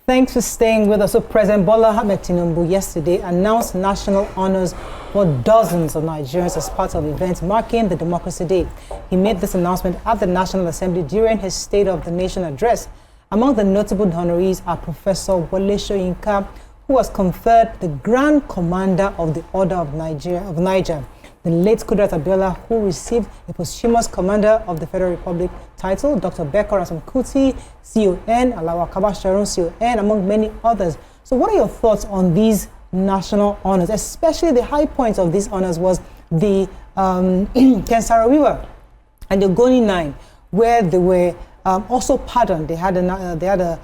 Thanks for staying with us. So President Bola Tinubu yesterday announced national honors for dozens of Nigerians as part of events marking the Democracy Day. He made this announcement at the National Assembly during his State of the Nation address. Among the notable honorees are Professor Wole Soyinka, who was conferred the Grand Commander of the Order of Niger. The late Kudirat Abiola, who received the posthumous Commander of the Federal Republic title, Dr. Bekor Kuti, CON, Alawa Kabasharon, CON, among many others. So what are your thoughts on these national honors? Especially the high point of these honors was the Ken Saro-Wiwa and the Goni Nine, where they were also pardoned. They had a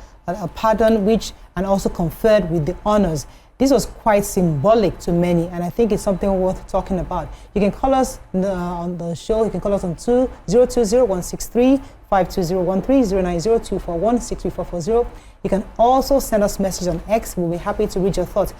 pardon which and also conferred with the honors. This was quite symbolic to many, and I think it's something worth talking about. You can call us on the show. You can call us on 020-163-52013, 090-241-63440. You can also send us messages on X. We'll be happy to read your thoughts.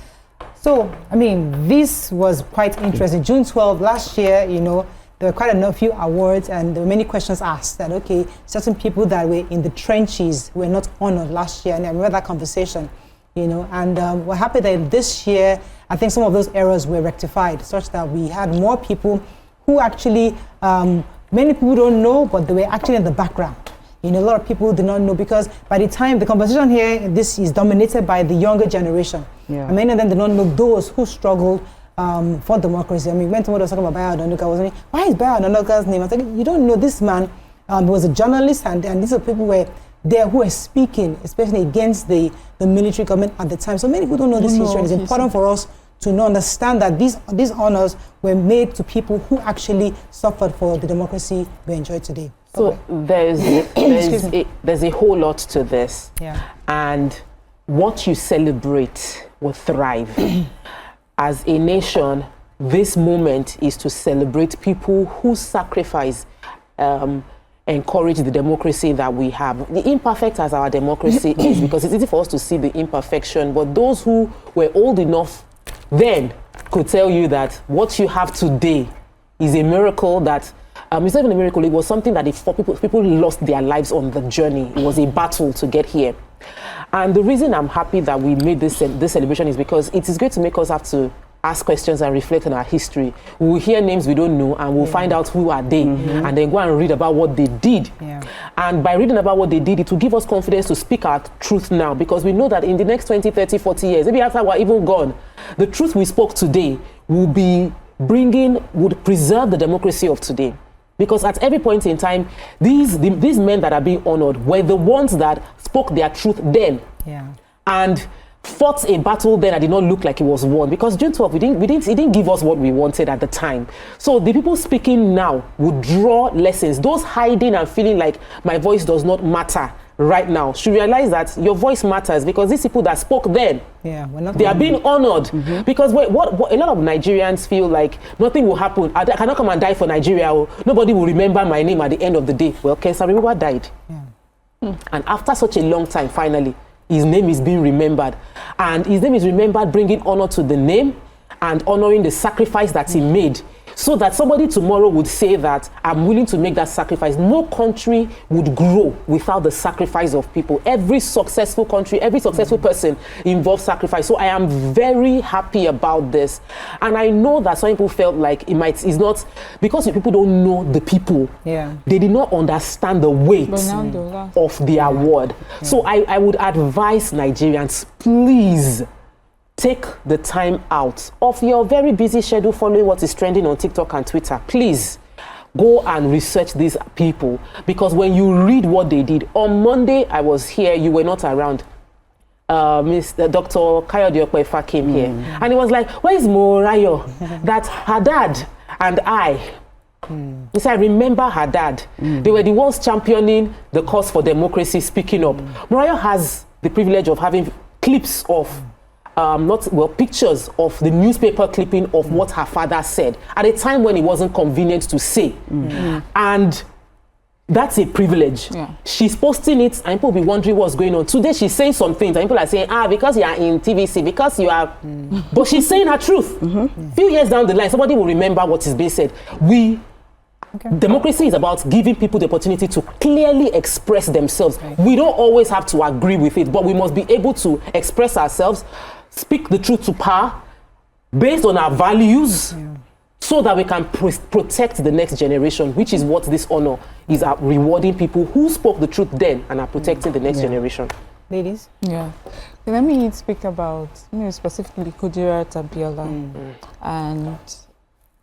So, I mean, this was quite interesting. June 12 last year, you know, there were quite a few awards, and there were many questions asked that, okay, certain people that were in the trenches were not honored last year, and I remember that conversation. You know, and we're happy that this year, I think some of those errors were rectified, such that we had more people who actually, many people don't know, but they were actually in the background. You know, a lot of people did not know, because by the time the conversation here, this is dominated by the younger generation. Yeah. And many of them did not know those who struggled for democracy. I mean, when someone was talking about Bayo Onanuga, I was like, why is Bayo Onanuga's name? I was like, you don't know this man. He was a journalist, and these are people who were there who were speaking, especially against the military government at the time. So many people don't know this history, and it's important for us to understand that these honors were made to people who actually suffered for the democracy we enjoy today. So okay. there's a whole lot to this. Yeah. And what you celebrate will thrive. As a nation, this moment is to celebrate people who sacrifice encourage the democracy that we have. The imperfect as our democracy is, because it's easy for us to see the imperfection, but those who were old enough then could tell you that what you have today is a miracle that, it's not even a miracle, it was something that people lost their lives on the journey. It was a battle to get here. And the reason I'm happy that we made this celebration is because it is going to make us have to ask questions and reflect on our history. We'll hear names we don't know, and we'll find out who are they, and then go and read about what they did. Yeah. And by reading about what they did, it will give us confidence to speak our truth now, because we know that in the next 20, 30, 40 years, maybe after we're even gone, the truth we spoke today would preserve the democracy of today. Because at every point in time, these men that are being honored were the ones that spoke their truth then. Yeah. And fought a battle then that did not look like it was won, because June 12, it didn't give us what we wanted at the time. So the people speaking now would draw lessons. Those hiding and feeling like my voice does not matter right now should realize that your voice matters, because these people that spoke then, they are being honored. Because what a lot of Nigerians feel like nothing will happen. I cannot come and die for Nigeria, or nobody will remember my name at the end of the day. Well, Ken Saro-Wiwa died. Yeah. And after such a long time, finally, his name is being remembered. And his name is remembered, bringing honor to the name and honoring the sacrifice that he made. So that somebody tomorrow would say that I'm willing to make that sacrifice. No country would grow without the sacrifice of people. Every successful country, every successful person involves sacrifice. So I am very happy about this. And I know that some people felt like it's not, because people don't know the people. Yeah. They did not understand the weight of the award. Yeah. So I would advise Nigerians, please, take the time out of your very busy schedule following what is trending on TikTok and Twitter. Please go and research these people, because when you read what they did, on Monday I was here, you were not around. Mr. Dr. Kayode Okpefa came here, and he was like, where's Morayo? That her dad and I, he said, I remember her dad. They were the ones championing the cause for democracy, speaking up. Morayo has the privilege of having clips of pictures of the newspaper clipping of what her father said at a time when it wasn't convenient to say. And that's a privilege. Yeah. She's posting it, and people will be wondering what's going on. Today she's saying some things, and people are saying, because you are in TVC, because you are... But she's saying her truth. Few years down the line, somebody will remember what is being said. We Democracy is about giving people the opportunity to clearly express themselves. We don't always have to agree with it, but we must be able to express ourselves, speak the truth to power, based on our values, so that we can protect the next generation, which is what this honor is, rewarding people who spoke the truth then and are protecting the next generation. Ladies? Yeah. Let me speak about, specifically Kudirat Abiola. And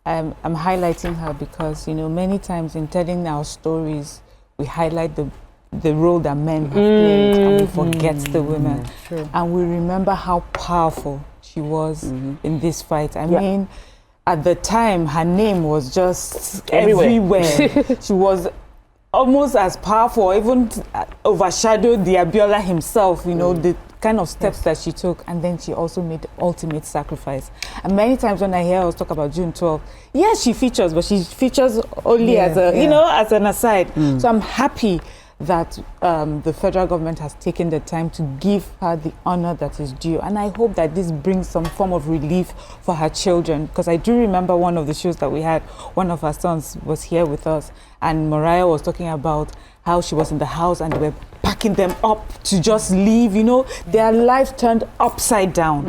I'm highlighting her because, many times in telling our stories, we highlight the role that men have played and we forget the women. And we remember how powerful she was in this fight. I mean, at the time, her name was just everywhere. She was almost as powerful, even overshadowed the Abiola himself, the kind of steps that she took. And then she also made the ultimate sacrifice. And many times when I hear us talk about June 12th, yes, she features, but she features only as a, as an aside. So I'm happy that the federal government has taken the time to give her the honor that is due. And I hope that this brings some form of relief for her children. Because I do remember one of the shows that we had, one of her sons was here with us, and Morayo was talking about how she was in the house and they were packing them up to just leave, their life turned upside down.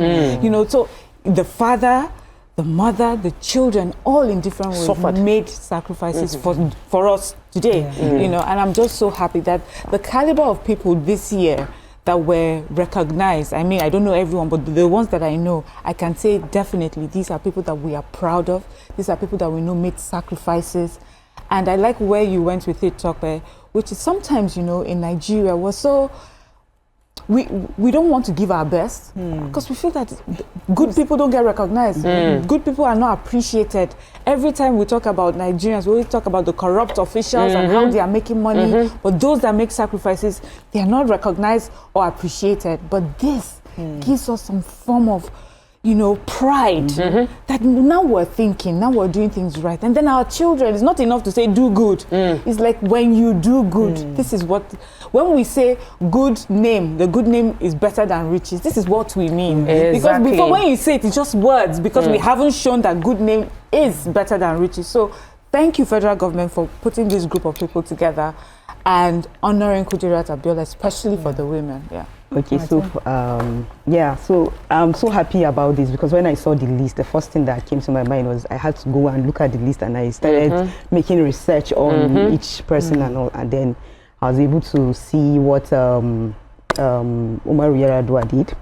So the father, the mother, the children, all in different ways made sacrifices for us today, and I'm just so happy that the caliber of people this year that were recognized, I mean, I don't know everyone, but the ones that I know, I can say definitely these are people that we are proud of. These are people that we know made sacrifices. And I like where you went with it, Tope, which is sometimes, in Nigeria, we're so... We don't want to give our best because we feel that good people don't get recognized. Good people are not appreciated. Every time we talk about Nigerians, we always talk about the corrupt officials and how they are making money. But those that make sacrifices, they are not recognized or appreciated. But this gives us some form of, pride that now we're thinking, now we're doing things right. And then our children, it's not enough to say do good. It's like when you do good, this is what, when we say good name, the good name is better than riches. This is what we mean. Because before when you say it, it's just words because we haven't shown that good name is better than riches. So thank you, federal government, for putting this group of people together and honoring Kudirat Abiola, especially for the women. Okay, so so I'm so happy about this because when I saw the list, the first thing that came to my mind was I had to go and look at the list, and I started making research on each person and all, and then I was able to see what Humphrey Yar'Adua did.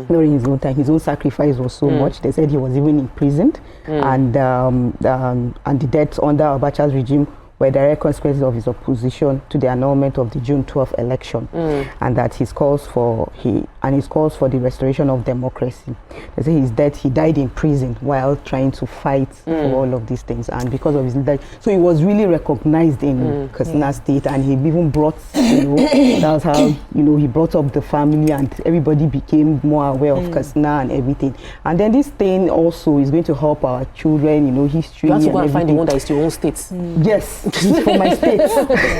During his own time, his own sacrifice was so much. They said he was even imprisoned, and the deaths under Abacha's regime were direct consequences of his opposition to the annulment of the June 12th election, and that his calls for the restoration of democracy. They say his death, he died in prison while trying to fight for all of these things, and because of his death, so he was really recognized in Katsina State, and he even brought, that's how he brought up the family, and everybody became more aware of Katsina and everything. And then this thing also is going to help our children, history. You have to go and everything. find the one that is your own state. Yes. For my state.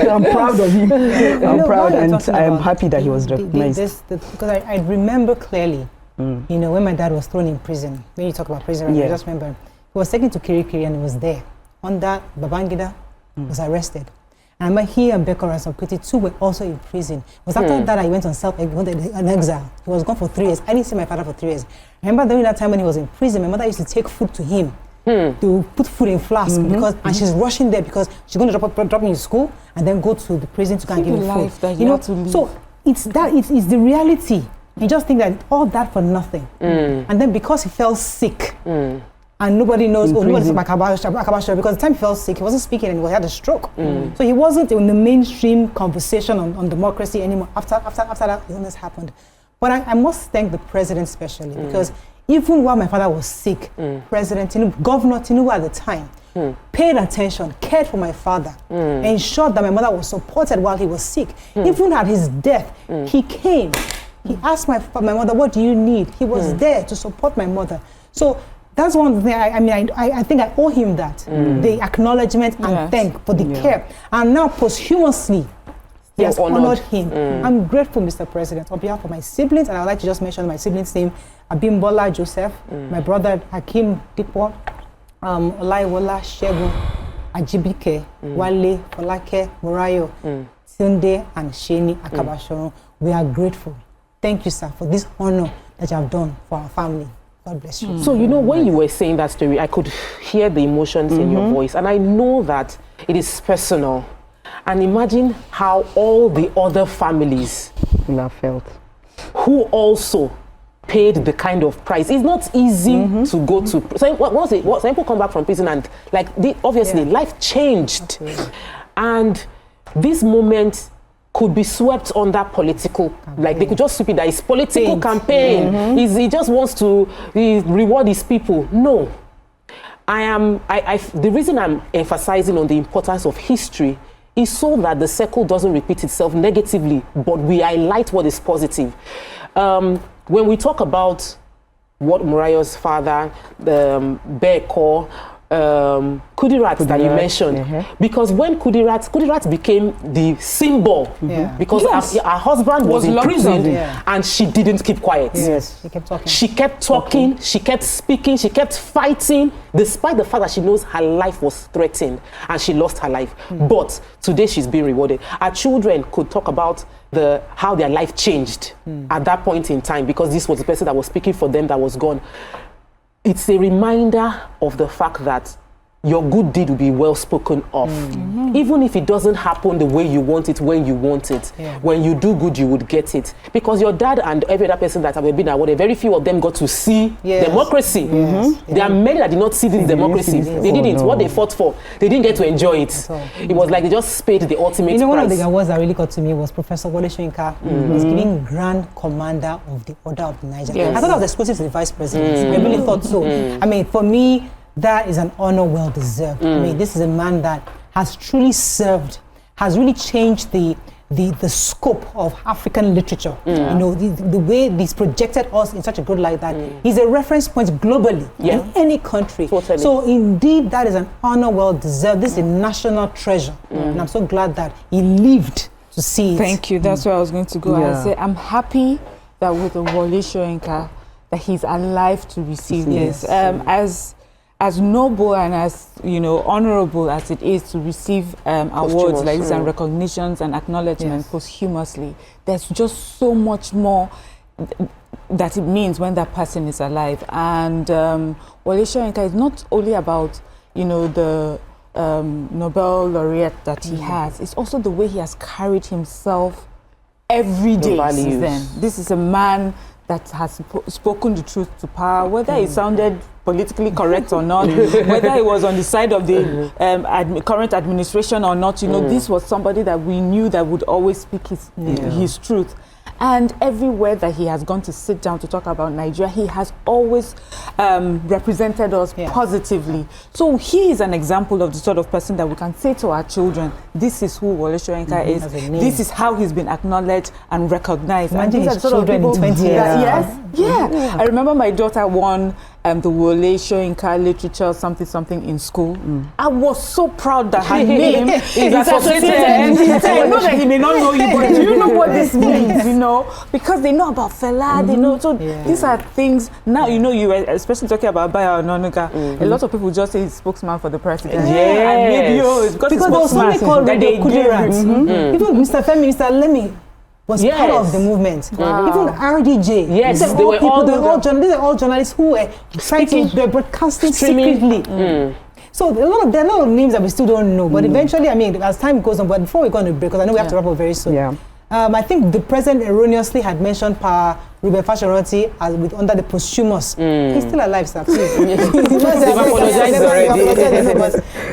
I'm proud of him. I'm proud, and I'm happy that he was recognized. Because I remember clearly, when my dad was thrown in prison. When you talk about prison, I just remember he was taken to Kirikiri and he was there. Under Babangida, was arrested. And I remember he and Bekor and Sampiti too were also in prison. It was after that I went on an exile. He was gone for 3 years. I didn't see my father for 3 years. I remember during that time when he was in prison, my mother used to take food to him. To put food in flask because and she's rushing there because she's going to drop me in school and then go to the prison to go and give me food. So it's the reality. You just think that all that for nothing. And then because he fell sick and nobody knows, nobody's Bakabasha, because the time he fell sick, he wasn't speaking anymore, he had a stroke. So he wasn't in the mainstream conversation on democracy anymore after that illness happened. But I must thank the president especially because even while my father was sick, President Tinubu, Governor Tinubu at the time, paid attention, cared for my father, ensured that my mother was supported while he was sick. Even at his death, he came. He asked my mother, what do you need? He was there to support my mother. So that's one thing, I think I owe him that, the acknowledgement and thank for the care. And now posthumously, he has honored him. I'm grateful, Mr. President, on behalf of my siblings, and I would like to just mention my siblings' name, Abimbola Joseph, my brother Hakim Dipo, Olaiwola Shehu, Ajibike, Wole, Folake, Morayo, Tunde, and Sheni Akabashoro. We are grateful. Thank you, sir, for this honor that you have done for our family. God bless you. So, you know, when you were saying that story, I could hear the emotions in your voice, and I know that it is personal. And imagine how all the other families will have felt, who also paid the kind of price. It's not easy to go to. Some people come back from prison and, like, obviously, life changed. Absolutely. And this moment could be swept under political, like they could just sweep it that it's political campaign. He just wants to reward his people. No. The reason I'm emphasizing on the importance of history is so that the circle doesn't repeat itself negatively, but we highlight what is positive. When we talk about what Morayo's father, Beko, Kudirat that you mentioned, because when Kudirat became the symbol, because her husband was imprisoned and she didn't keep quiet. Yes, she kept talking. She kept talking, she kept speaking, she kept fighting, despite the fact that she knows her life was threatened and she lost her life. But today she's being rewarded. Our children could talk about how their life changed at that point in time, because this was the person that was speaking for them that was gone. It's a reminder of the fact that your good deed will be well spoken of. Even if it doesn't happen the way you want it, when you want it. When you do good, you would get it. Because your dad and every other person that have been awarded, very few of them got to see democracy. There are many that did not see this democracy. They didn't. What they fought for, they didn't get to enjoy it. It was like they just paid the ultimate price. One of the awards that really got to me was Professor Wole Soyinka. He was given Grand Commander of the Order of the Niger. I thought that was exclusive to the Vice President. I really thought so. I mean, for me, that is an honor well deserved. I mean, this is a man that has truly served, has really changed the scope of African literature. You know, the way he's projected us in such a good light that he's a reference point globally in any country. Totally. So indeed, that is an honor well deserved. This is a national treasure. And I'm so glad that he lived to see it. Thank you. That's where I was going to go. I say I'm happy that with the Wole Soyinka, that he's alive to receive this. As noble and as, you know, honorable as it is to receive awards like this and recognitions and acknowledgement posthumously, there's just so much more that it means when that person is alive. And Wole Soyinka is not only about, you know, the Nobel laureate that he has, it's also the way he has carried himself every day since then. This is a man that has spoken the truth to power, whether it sounded politically correct or not, whether it was on the side of the current administration or not. You know, this was somebody that we knew that would always speak his truth. And everywhere that he has gone to sit down to talk about Nigeria, he has always represented us positively. So he is an example of the sort of person that we can say to our children, this is who Wole Soyinka is, this is how he's been acknowledged and recognized. Imagine and his children in 20 years. I remember my daughter won the Wole Soyinka literature something in school. I was so proud that her name is associated. I know that he may not know you, but do you know what this means? You know, because they know about Fela, they know. So these are things. Now you know, you were especially talking about Bayo Ononuga. A lot of people just say he's spokesman for the president. And maybe it's because there was something called Kudirat. Even Mr. Femi, Mr. Lemi was part of the movement. Even RDJ. Yes, these are all journalists who were they were broadcasting secretly. So there are a lot of names that we still don't know. But eventually, I mean, as time goes on, but before we go on a break, because I know we have to wrap up very soon. I think the president erroneously had mentioned Ruben Fashoranti under the posthumous. He's still alive, sir. Please. They've apologized already.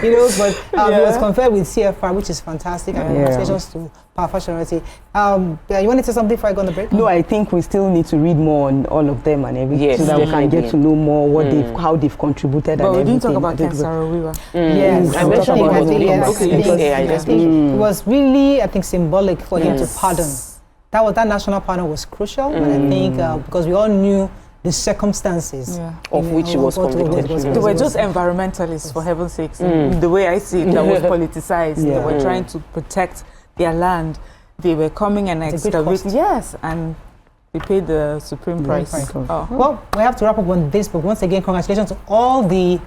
He was conferred with CFR, which is fantastic. And congratulations to Fashoranti. You want to say something before I go on the break? No, I think we still need to read more on all of them and everything, so that we can get to know more how they've contributed. But and we everything. didn't talk about Ken Saro-Wiwa. Yes, I mentioned it was really, I think, symbolic for him to pardon. That national pardon was crucial, and I think because we all knew the circumstances of which he was convicted. They were just environmentalists, for heaven's sakes. The way I see it, that was politicized. They were trying to protect their land. They were coming and excavating. Yes, and they paid the supreme price. Well, we have to wrap up on this, but once again, congratulations to all the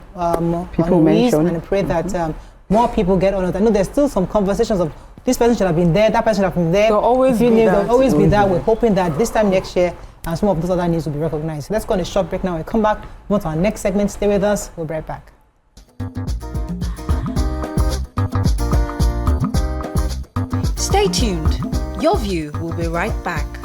people mentioned. and I pray that more people get honored. I know there's still some conversations of this person should have been there, that person should have been there. There'll always be that. There'll always be that. We're hoping that this time next year, and some of those other names will be recognized. Let's go on a short break now. We'll come back, move on to our next segment. Stay with us. We'll be right back. Stay tuned. Your View will be right back.